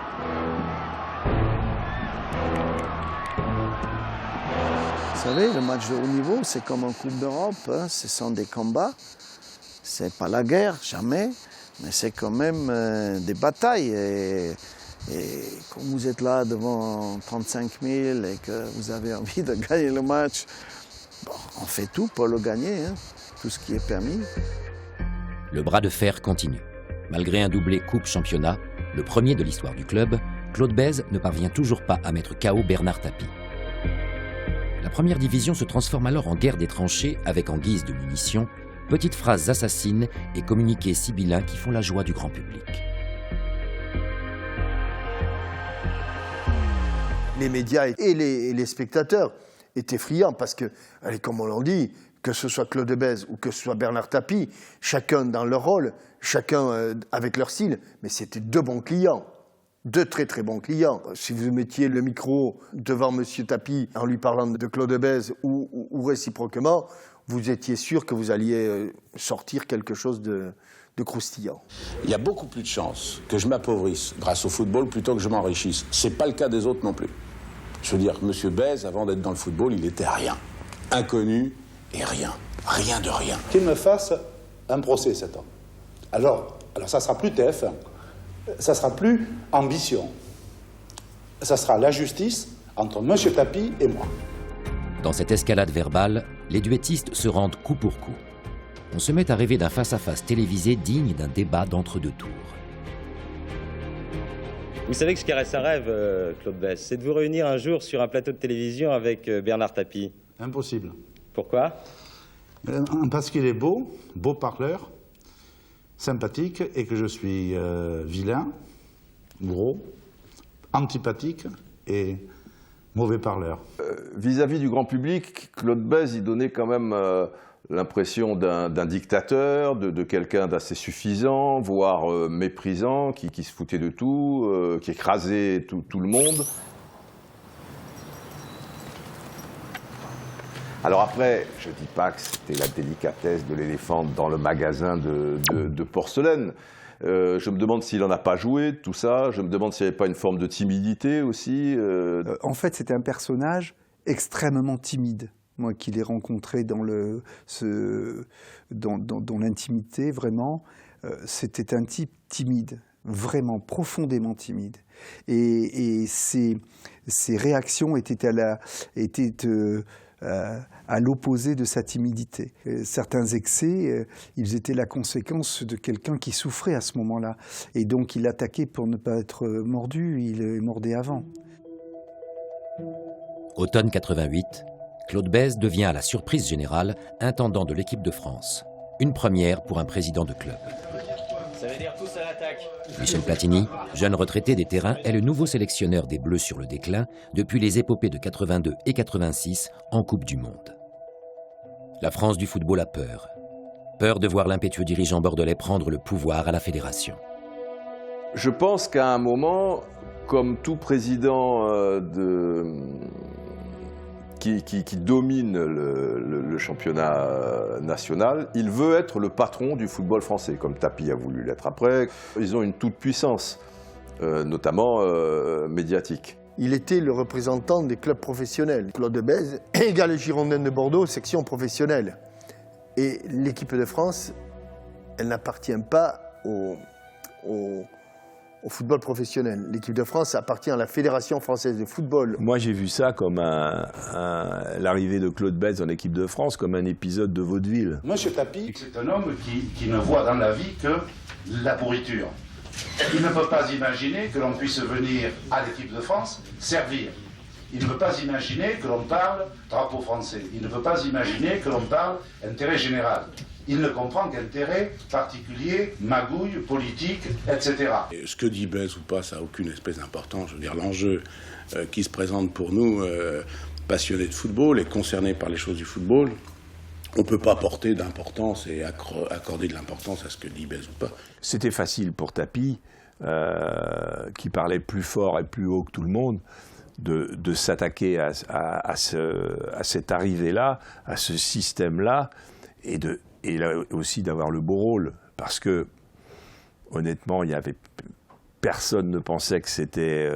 Speaker 1: Vous savez, le match de haut niveau, c'est comme en Coupe d'Europe, hein, ce sont des combats. C'est pas la guerre, jamais, mais c'est quand même des batailles. Et quand vous êtes là devant 35 000 et que vous avez envie de gagner le match, bon, on fait tout pour le gagner, hein, tout ce qui est permis.
Speaker 5: Le bras de fer continue. Malgré un doublé coupe-championnat, le premier de l'histoire du club, Claude Bèze ne parvient toujours pas à mettre KO Bernard Tapie. La première division se transforme alors en guerre des tranchées avec en guise de munitions, petites phrases assassines et communiqués sibyllins qui font la joie du grand public.
Speaker 9: Les médias et les spectateurs étaient friands parce que, allez, comme on l'a dit, que ce soit Claude Bèze ou que ce soit Bernard Tapie, chacun dans leur rôle, chacun avec leur style, mais c'était deux bons clients. Deux très très bons clients. Si vous mettiez le micro devant M. Tapie en lui parlant de Claude Bèze ou réciproquement, vous étiez sûr que vous alliez sortir quelque chose de croustillant.
Speaker 22: Il y a beaucoup plus de chances que je m'appauvrisse grâce au football plutôt que je m'enrichisse. Ce n'est pas le cas des autres non plus. Je veux dire, M. Bèze, avant d'être dans le football, il était rien. Inconnu et rien. Rien de rien.
Speaker 11: Qu'il me fasse un procès, cet homme. Alors ça sera plus TF1. Ça sera plus ambition. Ça sera la justice entre M. Tapie et moi.
Speaker 5: Dans cette escalade verbale, les duettistes se rendent coup pour coup. On se met à rêver d'un face-à-face télévisé digne d'un débat d'entre-deux tours.
Speaker 7: Vous savez que je caresse un rêve, Claude Bèze, c'est de vous réunir un jour sur un plateau de télévision avec Bernard Tapie.
Speaker 11: Impossible.
Speaker 7: Pourquoi?
Speaker 11: Parce qu'il est beau parleur, sympathique, et que je suis vilain, gros, antipathique et mauvais parleur.
Speaker 3: Vis-à-vis du grand public, Claude Bèze, il donnait quand même l'impression d'un dictateur, de quelqu'un d'assez suffisant, voire méprisant, qui se foutait de tout, qui écrasait tout le monde. Alors après, je ne dis pas que c'était la délicatesse de l'éléphant dans le magasin de porcelaine,
Speaker 10: Je me demande s'il n'en a pas joué, tout ça. Je me demande s'il n'y avait pas une forme de timidité aussi.
Speaker 15: En fait, c'était un personnage extrêmement timide. Moi qui l'ai rencontré dans l'intimité, vraiment, c'était un type timide, vraiment profondément timide. Et ses réactions étaient à l'opposé de sa timidité. Certains excès, ils étaient la conséquence de quelqu'un qui souffrait à ce moment-là. Et donc il attaquait pour ne pas être mordu, il mordait avant.
Speaker 5: Automne 88, Claude Bèze devient à la surprise générale intendant de l'équipe de France. Une première pour un président de club.
Speaker 2: Ça veut dire tous à l'attaque.
Speaker 5: Michel Platini, jeune retraité des terrains, est le nouveau sélectionneur des Bleus sur le déclin depuis les épopées de 82 et 86 en Coupe du Monde. La France du football a peur. Peur de voir l'impétueux dirigeant bordelais prendre le pouvoir à la fédération.
Speaker 10: Je pense qu'à un moment, comme tout président qui domine le championnat national, il veut être le patron du football français, comme Tapie a voulu l'être après. Ils ont une toute-puissance, notamment médiatique.
Speaker 9: Il était le représentant des clubs professionnels. Claude Bèze égale les Girondins de Bordeaux, section professionnelle. Et l'équipe de France, elle n'appartient pas au football professionnel. L'équipe de France appartient à la Fédération française de football.
Speaker 3: Moi, j'ai vu ça comme l'arrivée de Claude Bèze en équipe de France, comme un épisode de vaudeville.
Speaker 19: Monsieur Tapie, c'est un homme qui ne voit dans la vie que la pourriture. Il ne peut pas imaginer que l'on puisse venir à l'équipe de France servir. Il ne peut pas imaginer que l'on parle drapeau français. Il ne peut pas imaginer que l'on parle intérêt général. Il ne comprend qu'intérêt particulier, magouille, politique, etc.
Speaker 22: Et ce que dit Bèze ou pas, ça n'a aucune espèce d'importance. Je veux dire, l'enjeu qui se présente pour nous, passionnés de football et concernés par les choses du football, on ne peut pas porter d'importance et accorder de l'importance à ce que dit Bèze ou pas.
Speaker 3: C'était facile pour Tapie, qui parlait plus fort et plus haut que tout le monde, de s'attaquer à cette arrivée-là, à ce système-là, et là aussi d'avoir le beau rôle, parce que honnêtement, personne ne pensait que c'était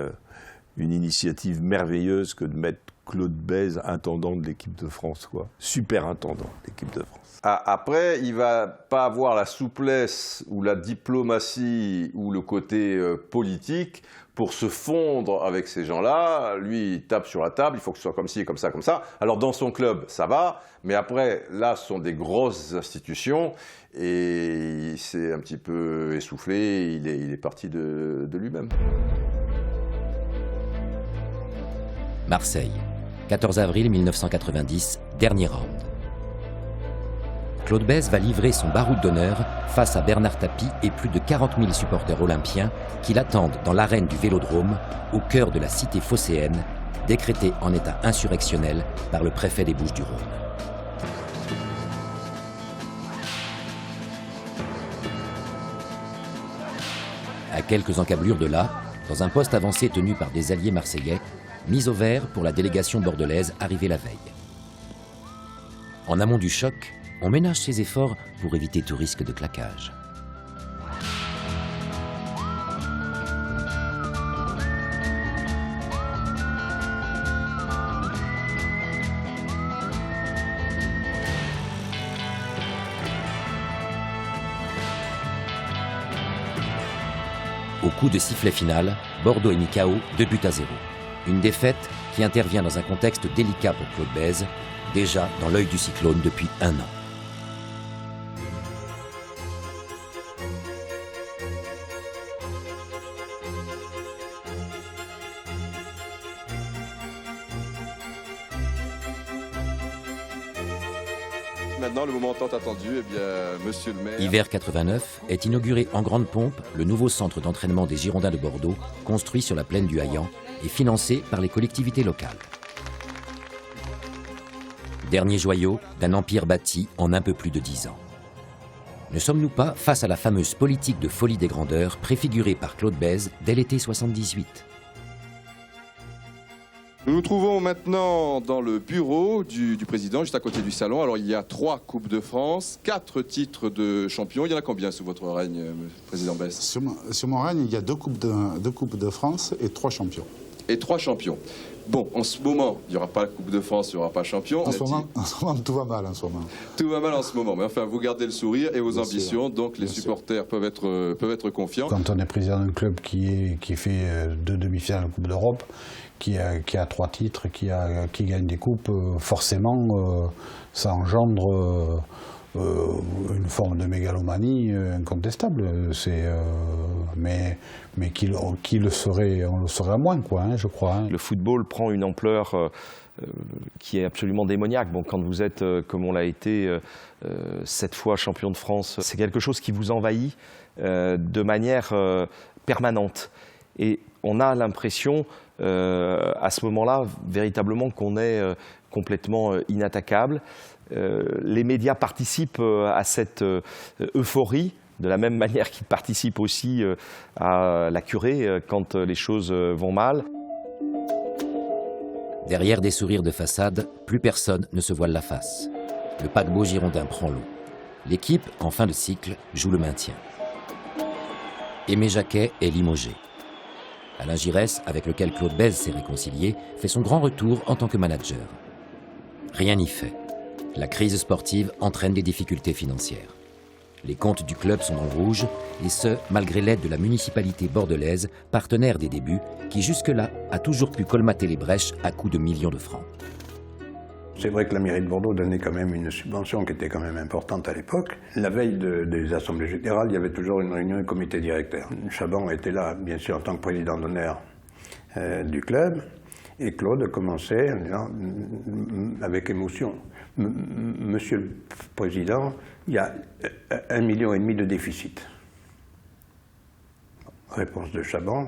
Speaker 3: une initiative merveilleuse que de mettre Claude Bèze intendant de l'équipe de France, quoi. Super intendant de l'équipe de France.
Speaker 10: Après, il ne va pas avoir la souplesse ou la diplomatie ou le côté politique pour se fondre avec ces gens-là. Lui, il tape sur la table, il faut que ce soit comme ci, comme ça, comme ça. Alors dans son club, ça va, mais après, là, ce sont des grosses institutions et il s'est un petit peu essoufflé, il est parti de lui-même.
Speaker 5: Marseille, 14 avril 1990, dernier round. Claude Bèze va livrer son baroud d'honneur face à Bernard Tapie et plus de 40 000 supporters olympiens qui l'attendent dans l'arène du Vélodrome, au cœur de la cité phocéenne, décrétée en état insurrectionnel par le préfet des Bouches-du-Rhône. À quelques encablures de là, dans un poste avancé tenu par des alliés marseillais, mise au vert pour la délégation bordelaise arrivée la veille. En amont du choc, on ménage ses efforts pour éviter tout risque de claquage. Au coup de sifflet final, Bordeaux est mis KO 2-0. Une défaite qui intervient dans un contexte délicat pour Claude Bèze, déjà dans l'œil du cyclone depuis 1 an.
Speaker 10: Maintenant, le moment tant attendu, eh bien, monsieur le maire...
Speaker 5: Hiver 89 est inauguré en grande pompe le nouveau centre d'entraînement des Girondins de Bordeaux, construit sur la plaine du Haillan et financé par les collectivités locales. Dernier joyau d'un empire bâti en un peu plus de 10 ans. Ne sommes-nous pas face à la fameuse politique de folie des grandeurs préfigurée par Claude Bèze dès l'été 78 ?
Speaker 8: Nous nous trouvons maintenant dans le bureau du président, juste à côté du salon. Alors, il y a 3 Coupes de France, 4 titres de champion. Il y en a combien sous votre règne, président Besse?
Speaker 11: Sur mon règne, il y a deux coupes de France et 3 champions.
Speaker 8: Et 3 champions. Bon, en ce moment, il n'y aura pas la Coupe de France, il n'y aura pas champion.
Speaker 11: En ce moment, tout va mal en ce moment.
Speaker 8: Tout va mal en ce moment. Mais enfin, vous gardez le sourire et vos ambitions, donc les supporters peuvent être confiants.
Speaker 17: Quand on est président d'un club qui fait 2 demi-finales de Coupe d'Europe, qui a 3 titres, qui gagne des coupes, forcément, ça engendre une forme de mégalomanie incontestable. Mais qui le serait, on le saurait à moins, quoi, hein, je crois. Hein.
Speaker 23: Le football prend une ampleur qui est absolument démoniaque. Bon, quand vous êtes, comme on l'a été, 7 fois champion de France, c'est quelque chose qui vous envahit de manière permanente. Et on a l'impression, à ce moment-là, véritablement qu'on est complètement inattaquable. Les médias participent à cette euphorie, de la même manière qu'ils participent aussi à la curée quand les choses vont mal.
Speaker 5: Derrière des sourires de façade, plus personne ne se voile la face. Le paquebot girondin prend l'eau. L'équipe, en fin de cycle, joue le maintien. Aimé Jacquet est limogé. Alain Giresse, avec lequel Claude Bèze s'est réconcilié, fait son grand retour en tant que manager. Rien n'y fait. La crise sportive entraîne des difficultés financières. Les comptes du club sont dans le rouge, et ce, malgré l'aide de la municipalité bordelaise, partenaire des débuts, qui jusque-là a toujours pu colmater les brèches à coups de millions de francs.
Speaker 17: C'est vrai que la mairie de Bordeaux donnait quand même une subvention qui était quand même importante à l'époque. La veille des assemblées générales, il y avait toujours une réunion du comité directeur. Chaban était là, bien sûr, en tant que président d'honneur du club, et Claude commençait en disant, avec émotion, Monsieur le Président, il y a 1,5 million de déficit. Réponse de Chaban,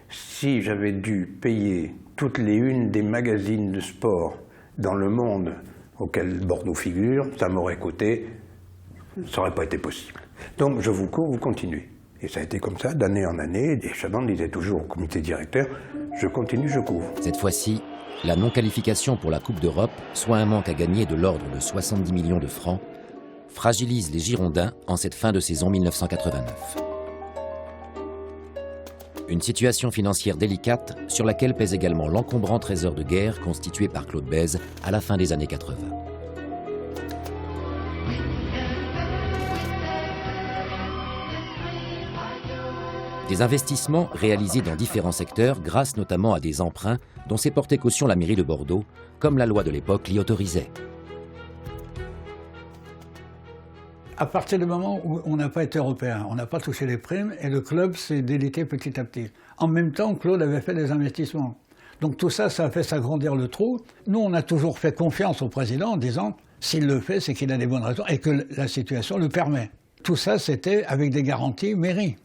Speaker 17: si j'avais dû payer toutes les unes des magazines de sport dans le monde auquel Bordeaux figure, ça m'aurait coûté, ça n'aurait pas été possible. Donc je vous cours, vous continuez. Et ça a été comme ça d'année en année, et Chaban disait toujours au comité directeur, je continue, je couvre.
Speaker 5: Cette fois-ci, la non-qualification pour la Coupe d'Europe, soit un manque à gagner de l'ordre de 70 millions de francs, fragilise les Girondins en cette fin de saison 1989. Une situation financière délicate sur laquelle pèse également l'encombrant trésor de guerre constitué par Claude Bèze à la fin des années 80. Des investissements réalisés dans différents secteurs grâce notamment à des emprunts dont s'est porté caution la mairie de Bordeaux, comme la loi de l'époque l'y autorisait.
Speaker 4: À partir du moment où on n'a pas été européen, on n'a pas touché les primes et le club s'est délité petit à petit. En même temps, Claude avait fait des investissements. Donc tout ça, ça a fait s'agrandir le trou. Nous, on a toujours fait confiance au président en disant s'il le fait, c'est qu'il a des bonnes raisons et que la situation le permet. Tout ça, c'était avec des garanties mairie.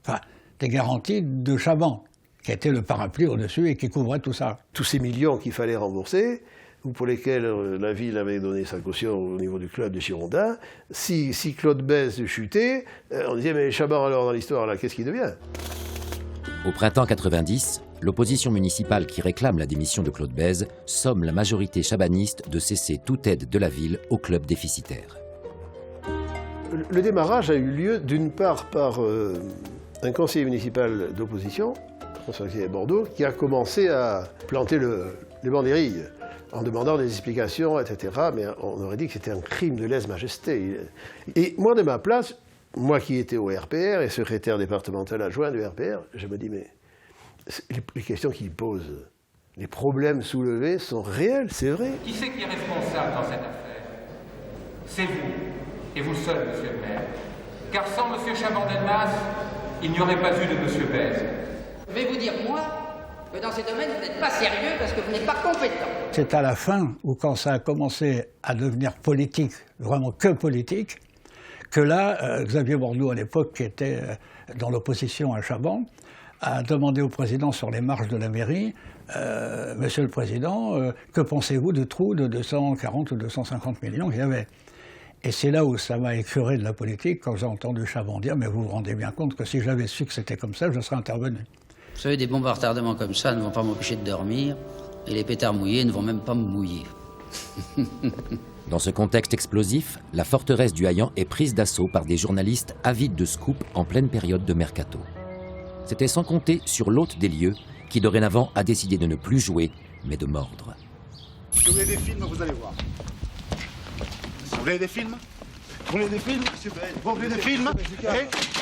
Speaker 4: Enfin, des garanties de Chaban, qui était le parapluie au-dessus et qui couvrait tout ça.
Speaker 24: Tous ces millions qu'il fallait rembourser, ou pour lesquels la ville avait donné sa caution au niveau du club de Girondins, si Claude Bèze chutait, on disait mais Chaban alors dans l'histoire là, qu'est-ce qu'il devient?
Speaker 5: Au printemps 90, l'opposition municipale qui réclame la démission de Claude Bèze somme la majorité chabaniste de cesser toute aide de la ville au club déficitaire.
Speaker 24: Le démarrage a eu lieu d'une part par un conseiller municipal d'opposition, François Bordeaux, qui a commencé à planter les banderilles en demandant des explications, etc. Mais on aurait dit que c'était un crime de lèse-majesté. Et moi, de ma place, moi qui étais au RPR et secrétaire départemental adjoint du RPR, je me dis, mais les questions qu'il pose, les problèmes soulevés sont réels, c'est vrai.
Speaker 25: Qui c'est qui est responsable dans cette affaire? C'est vous, et vous seul, monsieur le maire. Car sans monsieur Chaban-Delmas, il n'y aurait pas eu de monsieur Bèze.
Speaker 26: Je vais vous dire, moi, que dans ces domaines, vous n'êtes pas sérieux parce que vous n'êtes pas compétent.
Speaker 4: C'est à la fin, où quand ça a commencé à devenir politique, vraiment que politique, que là, Xavier Bordeaux, à l'époque, qui était dans l'opposition à Chaban, a demandé au président sur les marges de la mairie, Monsieur le Président, que pensez-vous du trou de 240 ou 250 millions qu'il y avait? Et c'est là où ça m'a écœuré de la politique, quand j'ai entendu Chaban dire « mais vous vous rendez bien compte que si j'avais su que c'était comme ça, je serais intervenu ».
Speaker 27: Vous savez, des bombardements comme ça ne vont pas m'empêcher de dormir.
Speaker 26: Et les pétards mouillés ne vont même pas me mouiller.
Speaker 5: Dans ce contexte explosif, la forteresse du Haillan est prise d'assaut par des journalistes avides de scoop en pleine période de mercato. C'était sans compter sur l'hôte des lieux, qui dorénavant a décidé de ne plus jouer, mais de mordre.
Speaker 19: Si vous voulez des films, vous allez voir. Vous voulez des films? Vous voulez des films? Vous voulez des films?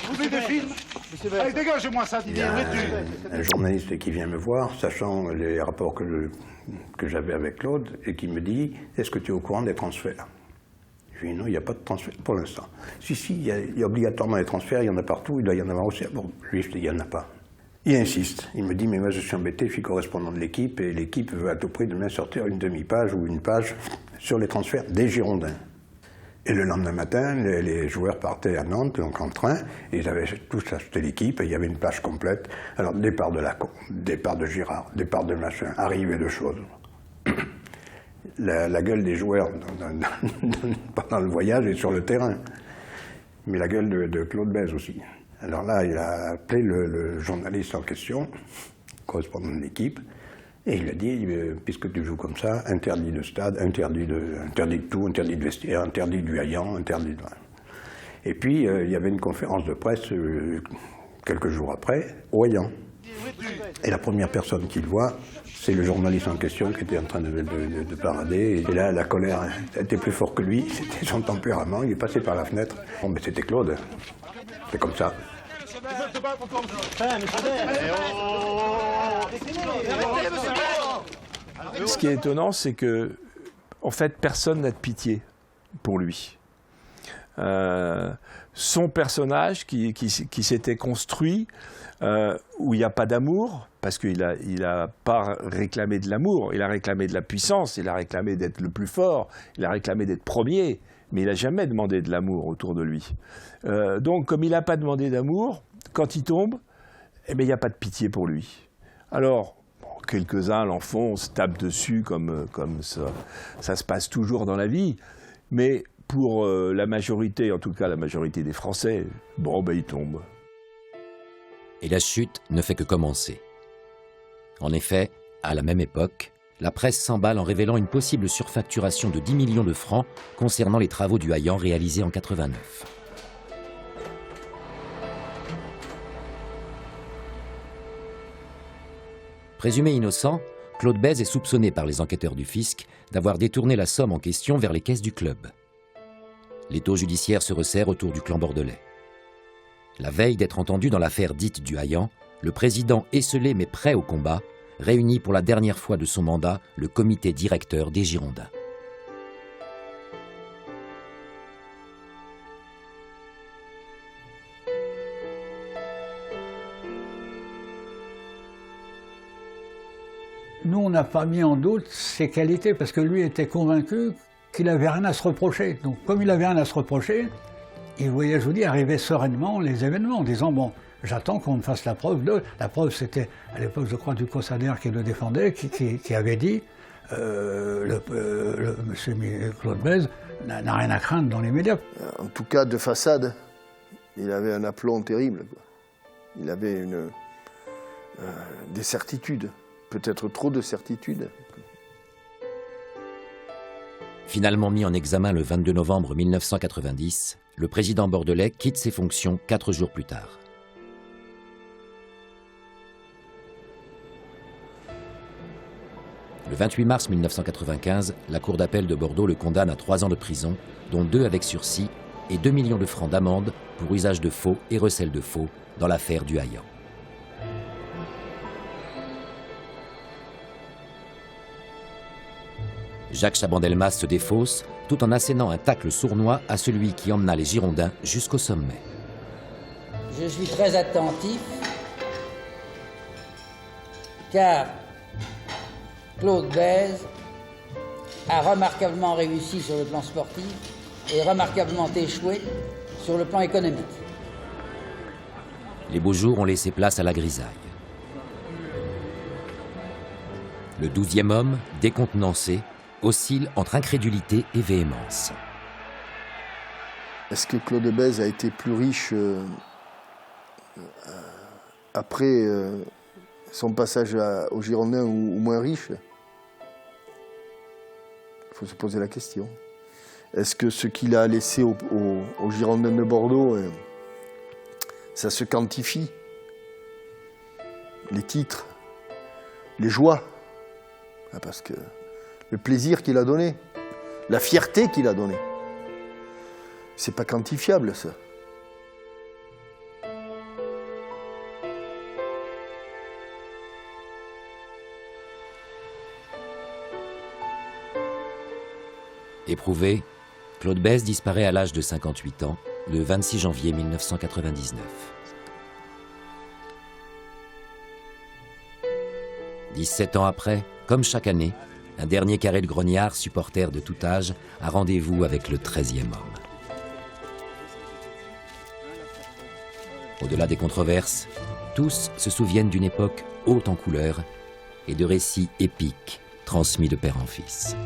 Speaker 19: Vous voulez des films? Allez, dégagez-moi ça, Didier.
Speaker 17: Un journaliste qui vient me voir, sachant les rapports que j'avais avec Claude, et qui me dit « Est-ce que tu es au courant des transferts ?» Je lui dis « Non, il n'y a pas de transfert pour l'instant. » « Si, il y a obligatoirement des transferts, il y en a partout, il doit y en avoir aussi. » Bon, lui, je dis « Il n'y en a pas. » Il insiste. Il me dit « Mais moi, je suis embêté, je suis correspondant de l'équipe, et l'équipe veut à tout prix demain sortir une demi-page ou une page sur les transferts des Girondins. » Et le lendemain matin, les joueurs partaient à Nantes, donc en train, et ils avaient tous acheté l'équipe, et il y avait une page complète. Alors, départ de Lacombe, départ de Girard, départ de machin, arrivée de choses. La gueule des joueurs pendant le voyage et sur le terrain. Mais la gueule de Claude Bèze aussi. Alors là, il a appelé le journaliste en question, correspondant de l'équipe, et il a dit, puisque tu joues comme ça, interdit de stade, interdit de tout, interdit de vestiaire, interdit du Haillan, interdit de... Et puis, il y avait une conférence de presse, quelques jours après, au Haillan. Et la première personne qu'il voit, c'est le journaliste en question qui était en train de parader. Et là, la colère était plus forte que lui, c'était son tempérament, il est passé par la fenêtre. Bon, mais c'était Claude, c'est comme ça.
Speaker 3: Ce qui est étonnant, c'est que, en fait, personne n'a de pitié pour lui. Son personnage qui s'était construit, où il n'y a pas d'amour, parce qu'il n'a pas réclamé de l'amour, il a réclamé de la puissance, il a réclamé d'être le plus fort, il a réclamé d'être premier, mais il n'a jamais demandé de l'amour autour de lui. Donc, comme il n'a pas demandé d'amour, quand il tombe, eh bien, il n'y a pas de pitié pour lui. Alors, quelques-uns l'enfoncent, tapent dessus, comme ça se passe toujours dans la vie, mais pour la majorité, en tout cas la majorité des Français, bon, ben, il tombe.
Speaker 5: Et la chute ne fait que commencer. En effet, à la même époque, la presse s'emballe en révélant une possible surfacturation de 10 millions de francs concernant les travaux du Haillan réalisés en 89. Présumé innocent, Claude Bèze est soupçonné par les enquêteurs du fisc d'avoir détourné la somme en question vers les caisses du club. L'étau judiciaire se resserre autour du clan bordelais. La veille d'être entendu dans l'affaire dite du Haillan, le président esselé mais prêt au combat réunit pour la dernière fois de son mandat le comité directeur des Girondins.
Speaker 4: Nous, on n'a pas mis en doute ses qualités, parce que lui était convaincu qu'il n'avait rien à se reprocher. Donc, comme il n'avait rien à se reprocher, il voyait, je vous dis, arriver sereinement les événements, en disant, bon, j'attends qu'on me fasse la preuve de... La preuve, c'était, à l'époque, je crois, Ducos Sader qui le défendait, qui avait dit, monsieur Claude Bèze n'a rien à craindre dans les médias.
Speaker 9: En tout cas, de façade, il avait un aplomb terrible, quoi. Il avait des certitudes. Peut-être trop de certitudes.
Speaker 5: Finalement mis en examen le 22 novembre 1990, le président bordelais quitte ses fonctions 4 jours plus tard. Le 28 mars 1995, la Cour d'appel de Bordeaux le condamne à 3 ans de prison, dont 2 avec sursis, et 2 millions de francs d'amende pour usage de faux et recel de faux dans l'affaire du Haillan. Jacques Chaban-Delmas se défausse tout en assénant un tacle sournois à celui qui emmena les Girondins jusqu'au sommet.
Speaker 26: Je suis très attentif, car Claude Bèze a remarquablement réussi sur le plan sportif et remarquablement échoué sur le plan économique.
Speaker 5: Les beaux jours ont laissé place à la grisaille. Le 12e homme, décontenancé, oscille entre incrédulité et véhémence.
Speaker 9: Est-ce que Claude Bèze a été plus riche après son passage aux Girondins ou moins riche? Il faut se poser la question. Est-ce que ce qu'il a laissé aux Girondins de Bordeaux, ça se quantifie? Les titres, les joies, parce que le plaisir qu'il a donné, la fierté qu'il a donnée, c'est pas quantifiable, ça.
Speaker 5: Éprouvé, Claude Bèze disparaît à l'âge de 58 ans, le 26 janvier 1999. 17 ans après, comme chaque année, un dernier carré de grognards, supporters de tout âge, a rendez-vous avec le 13e homme. Au-delà des controverses, tous se souviennent d'une époque haute en couleurs et de récits épiques transmis de père en fils.